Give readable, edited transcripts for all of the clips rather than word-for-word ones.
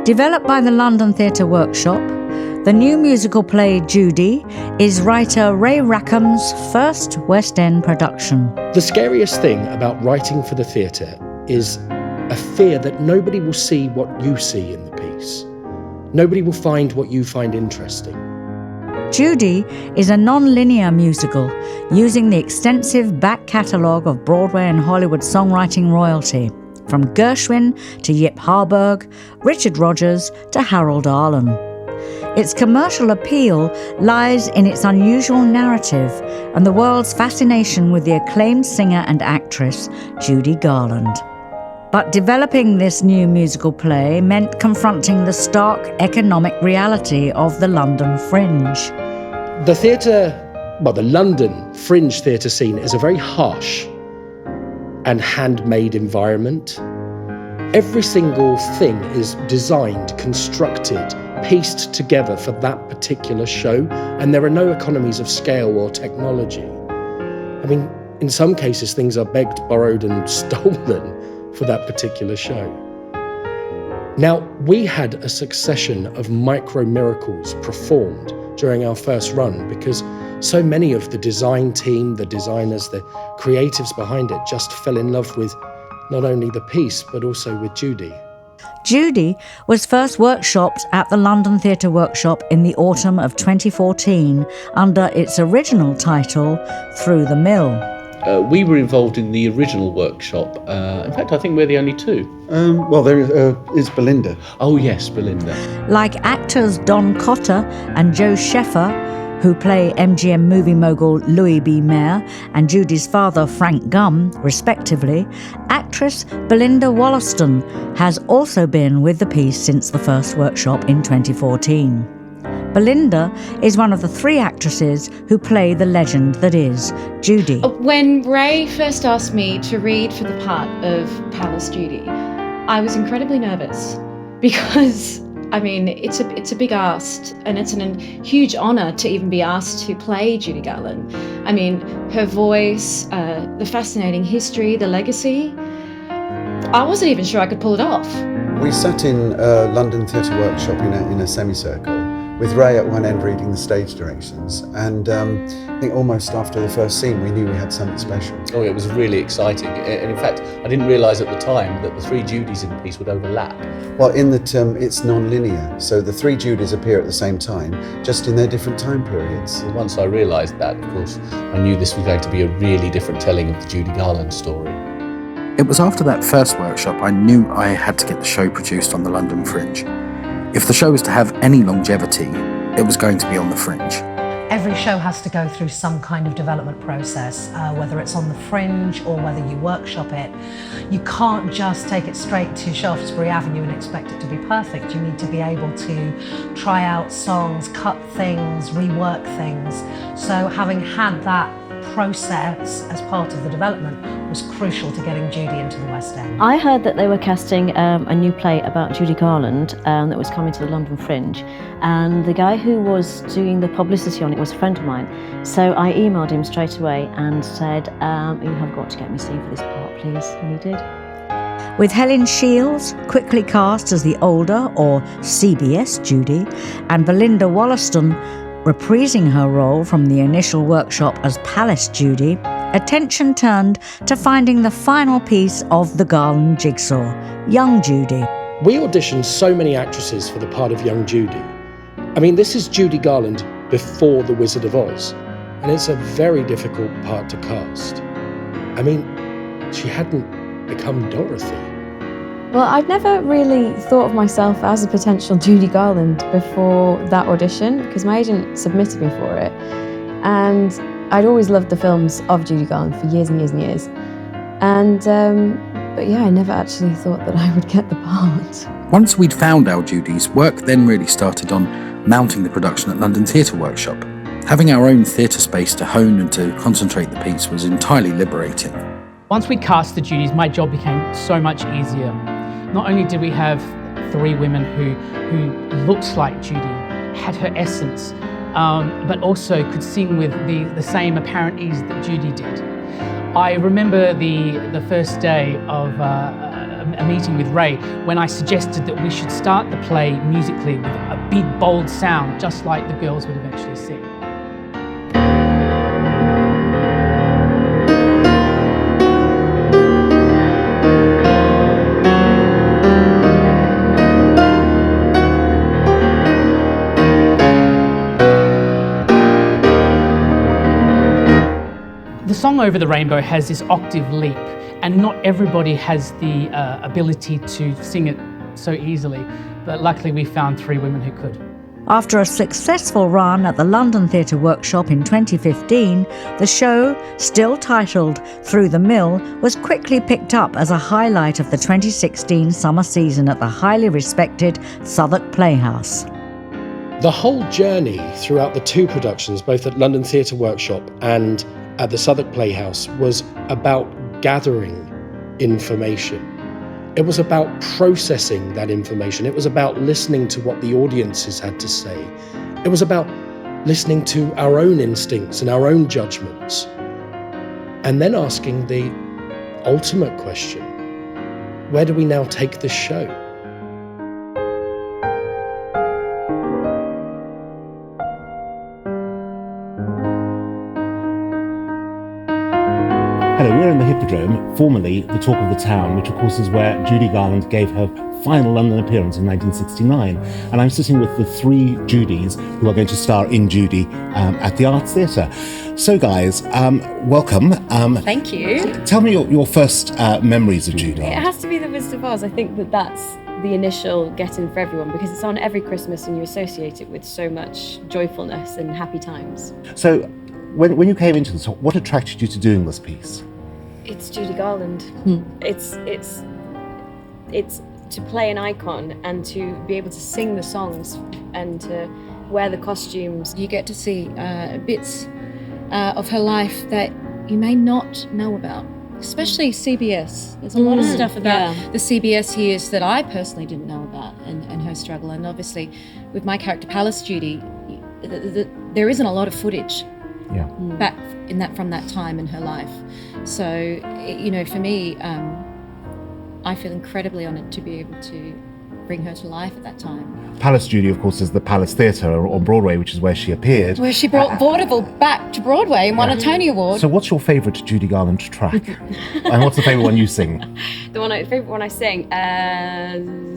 Developed by the London Theatre Workshop, the new musical play Judy is writer Ray Rackham's first West End production. The scariest thing about writing for the theatre is a fear that nobody will see what you see in the piece. Nobody will find what you find interesting. Judy is a non-linear musical using the extensive back catalogue of Broadway and Hollywood songwriting royalty, from Gershwin to Yip Harburg, Richard Rodgers to Harold Arlen. Its commercial appeal lies in its unusual narrative and the world's fascination with the acclaimed singer and actress Judy Garland. But developing this new musical play meant confronting the stark economic reality of the London Fringe. The London Fringe theatre scene is a very harsh and handmade environment. Every single thing is designed, constructed, pieced together for that particular show, and there are no economies of scale or technology. I mean, in some cases, things are begged, borrowed, and stolen for that particular show. Now, we had a succession of micro miracles performed during our first run because so many of the design team, the designers, the creatives behind it just fell in love with not only the piece, but also with Judy. Judy was first workshopped at the London Theatre Workshop in the autumn of 2014 under its original title, Through the Mill. We were involved in the original workshop. In fact, I think we're the only two. There is Belinda. Oh yes, Belinda. Like actors Don Cotter and Joe Sheffer, who play MGM movie mogul Louis B. Mayer and Judy's father Frank Gum, respectively, actress Belinda Wollaston has also been with the piece since the first workshop in 2014. Belinda is one of the three actresses who play the legend that is Judy. When Ray first asked me to read for the part of Palace Judy, I was incredibly nervous because, I mean, it's a big ask, and it's a huge honour to even be asked to play Judy Garland. I mean, her voice, the fascinating history, the legacy. I wasn't even sure I could pull it off. We sat in London Theatre Workshop in a semicircle with Ray at one end reading the stage directions, and I think almost after the first scene we knew we had something special. Oh, it was really exciting, and in fact I didn't realise at the time that the three Judys in the piece would overlap. Well, in that it's non-linear, so the three Judys appear at the same time, just in their different time periods. And once I realised that, of course, I knew this was going to be a really different telling of the Judy Garland story. It was after that first workshop I knew I had to get the show produced on the London Fringe. If the show was to have any longevity, it was going to be on the Fringe. Every show has to go through some kind of development process, whether it's on the Fringe or whether you workshop it. You can't just take it straight to Shaftesbury Avenue and expect it to be perfect. You need to be able to try out songs, cut things, rework things. So having had that process as part of the development was crucial to getting Judy into the West End. I heard that they were casting a new play about Judy Garland that was coming to the London Fringe, and the guy who was doing the publicity on it was a friend of mine. So I emailed him straight away and said, you have got to get me seen for this part, please, and he did. With Helen Shields quickly cast as the older, or CBS Judy, and Belinda Wollaston reprising her role from the initial workshop as Palace Judy, attention turned to finding the final piece of the Garland jigsaw, Young Judy. We auditioned so many actresses for the part of young Judy. I mean, this is Judy Garland before The Wizard of Oz, and it's a very difficult part to cast. I mean, she hadn't become Dorothy. Well, I'd never really thought of myself as a potential Judy Garland before that audition, because my agent submitted me for it. And I'd always loved the films of Judy Garland for years and years and years. And, but yeah, I never actually thought that I would get the part. Once we'd found our Judys, work then really started on mounting the production at London Theatre Workshop. Having our own theatre space to hone and to concentrate the piece was entirely liberating. Once we cast the Judys, my job became so much easier. Not only did we have three women who looked like Judy, had her essence, but also could sing with the same apparent ease that Judy did. I remember the first day of a meeting with Ray when I suggested that we should start the play musically with a big, bold sound, just like the girls would eventually sing. The song Over the Rainbow has this octave leap, and not everybody has the ability to sing it so easily, but luckily we found 3 women who could. After a successful run at the London Theatre Workshop in 2015, the show, still titled Through the Mill, was quickly picked up as a highlight of the 2016 summer season at the highly respected Southwark Playhouse. The whole journey throughout the 2 productions, both at London Theatre Workshop and at the Southwark Playhouse, was about gathering information. It was about processing that information. It was about listening to what the audiences had to say. It was about listening to our own instincts and our own judgments. And then asking the ultimate question, where do we now take this show? Hello, we're in the Hippodrome, formerly the Talk of the Town, which of course is where Judy Garland gave her final London appearance in 1969. And I'm sitting with the 3 Judys who are going to star in Judy at the Arts Theatre. So guys, welcome. Thank you. Tell me your first memories of Judy. It has to be The Wizard of Oz. I think that's the initial get-in for everyone because it's on every Christmas and you associate it with so much joyfulness and happy times. So when you came into this, what attracted you to doing this piece? It's Judy Garland. It's to play an icon and to be able to sing the songs and to wear the costumes. You get to see bits of her life that you may not know about, especially CBS. There's a lot of stuff about the CBS years that I personally didn't know about and her struggle. And obviously with my character Palace Judy, there isn't a lot of footage back from that time in her life. So, for me, I feel incredibly honoured to be able to bring her to life at that time. Palace Judy, of course, is the Palace Theatre on Broadway, which is where she appeared. Where she brought vaudeville back to Broadway and won a Tony Award. So what's your favourite Judy Garland track? And what's the favourite one you sing? The favourite one I sing,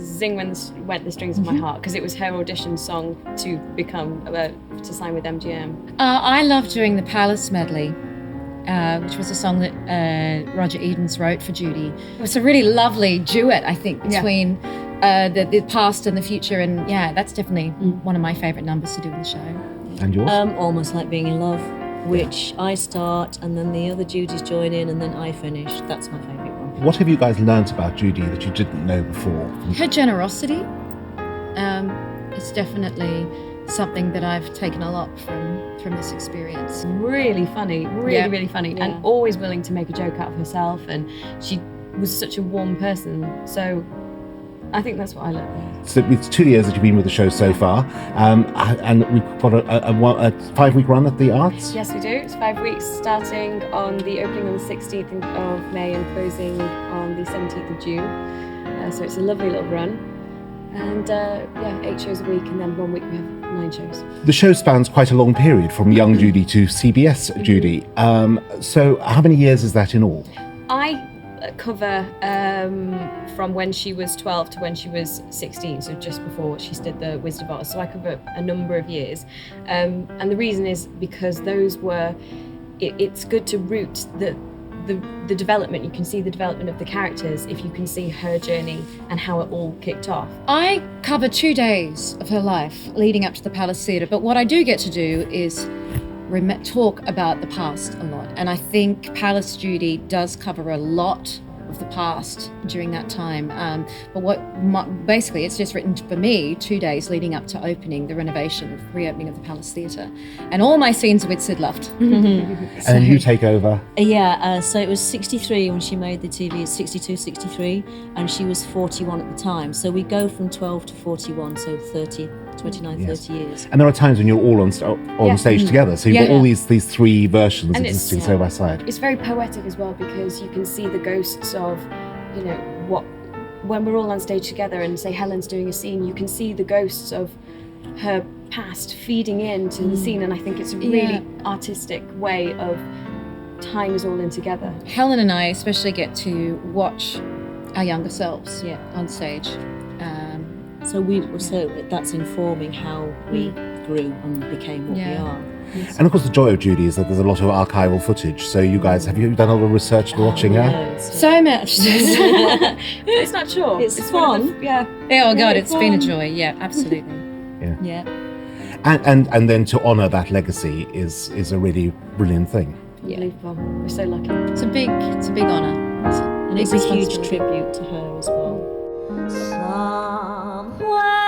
Zing When the Strings of My Heart, because it was her audition song to become, to sign with MGM. I love doing the Palace medley. Which was a song that Roger Edens wrote for Judy. It was a really lovely duet, I think, between the past and the future, and that's definitely one of my favourite numbers to do in the show. And yours? Almost Like Being in Love, which I start and then the other Judys join in and then I finish. That's my favourite one. What have you guys learnt about Judy that you didn't know before? Her generosity is definitely something that I've taken a lot from this experience. Really funny, really funny, and always willing to make a joke out of herself, and she was such a warm person, so I think that's what I love. So it's 2 years that you've been with the show so far, and we've got a 5-week run at the Arts? Yes, we do. It's 5 weeks, starting on the opening on the 16th of May and closing on the 17th of June. So it's a lovely little run. And 8 shows a week, and then 1 week we have 9 shows. The show spans quite a long period, from young Judy to CBS Judy. So how many years is that in all? I cover from when she was 12 to when she was 16, so just before she did the Wizard of Oz. So I cover a number of years. And the reason is because those were, it's good to root the development. You can see the development of the characters if you can see her journey and how it all kicked off. I cover 2 days of her life leading up to the Palace Theatre, but what I do get to do is talk about the past a lot. And I think Palace Judy does cover a lot of the past during that time. But basically it's just written for me 2 days leading up to opening, the reopening of the Palace Theatre. And all my scenes are with Sid Luft. And you take over? So it was 63 when she made the TV, it's 62, 63, and she was 41 at the time. So we go from 12 to 41, so 29, 30 years. And there are times when you're all on stage together, so you've got all these 3 versions and existing side by side. It's very poetic as well, because you can see the ghosts of, what when we're all on stage together and say Helen's doing a scene, you can see the ghosts of her past feeding into the scene, and I think it's a really artistic way of tying us all in together. Helen and I especially get to watch our younger selves on stage. So that's informing how we grew and became what we are. And of course, the joy of Judy is that there's a lot of archival footage. So you guys, have you done a lot of research watching her? So much. It's not sure. It's fun. Oh God, it's been a joy. Yeah, absolutely. Yeah. And then to honour that legacy is a really brilliant thing. Unbelievable. We're so lucky. It's a big honour. And it's a huge tribute to her as well. Somewhere